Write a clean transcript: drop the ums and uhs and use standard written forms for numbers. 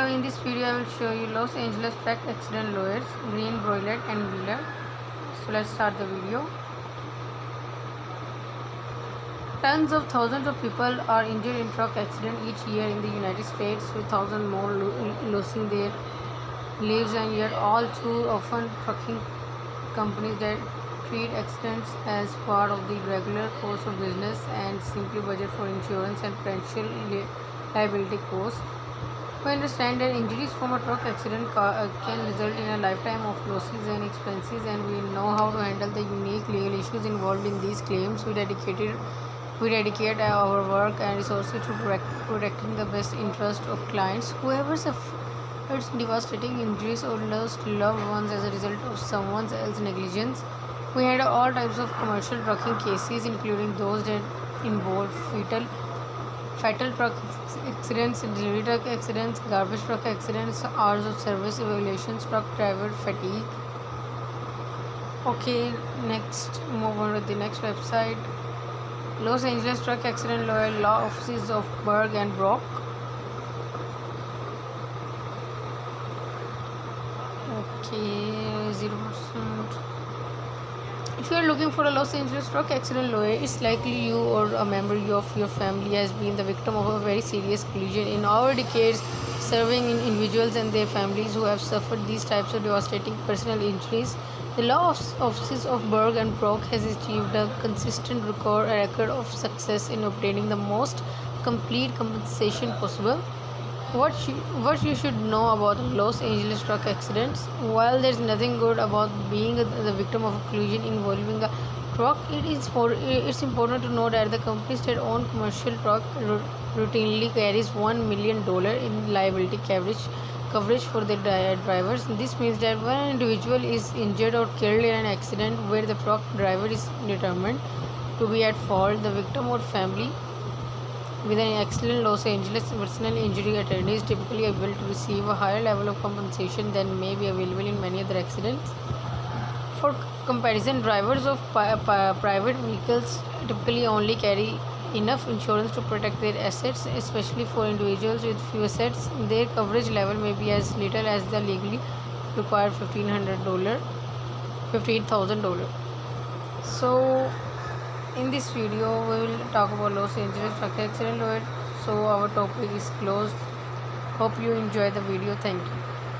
So in this video I will show you Los Angeles truck accident lawyers, Green, Broilet and Wheeler. So let's start the video. Tens of thousands of people are injured in truck accident each year in the United States, with thousands more losing their lives, and yet all too often trucking companies that treat accidents as part of the regular course of business and simply budget for insurance and potential liability costs. We understand that injuries from a truck accident can result in a lifetime of losses and expenses, and we know how to handle the unique legal issues involved in these claims. We dedicate our work and resources to protecting the best interest of clients. Whoever suffers devastating injuries or lost loved ones as a result of someone else's negligence. We handle all types of commercial trucking cases, including those that involve fatal truck accidents, delivery truck accidents, garbage truck accidents, hours of service evaluations, truck driver fatigue. Okay, next move on to the next website. Los Angeles Truck Accident Law Offices of Berg and Brock. Okay, 0%. If you are looking for a Los Angeles truck accident lawyer, it's likely you or a member of your family has been the victim of a very serious collision. In our decades, serving individuals and their families who have suffered these types of devastating personal injuries, the law offices of Berg and Brock has achieved a consistent record of success in obtaining the most complete compensation possible. What you should know about Los Angeles truck accidents. While there's nothing good about being the victim of a collision involving a truck, it's important to know that the companies that own commercial truck routinely carries $1 million in liability coverage for their drivers. This means that when an individual is injured or killed in an accident where the truck driver is determined to be at fault, the victim or family with an accident, Los Angeles personal injury attorney is typically able to receive a higher level of compensation than may be available in many other accidents. For comparison, drivers of private vehicles typically only carry enough insurance to protect their assets, especially for individuals with few assets. Their coverage level may be as little as the legally required $15,000. So in this video we will talk about Los Angeles truck accident lawyer. So our topic is closed. Hope you enjoy the video. Thank you.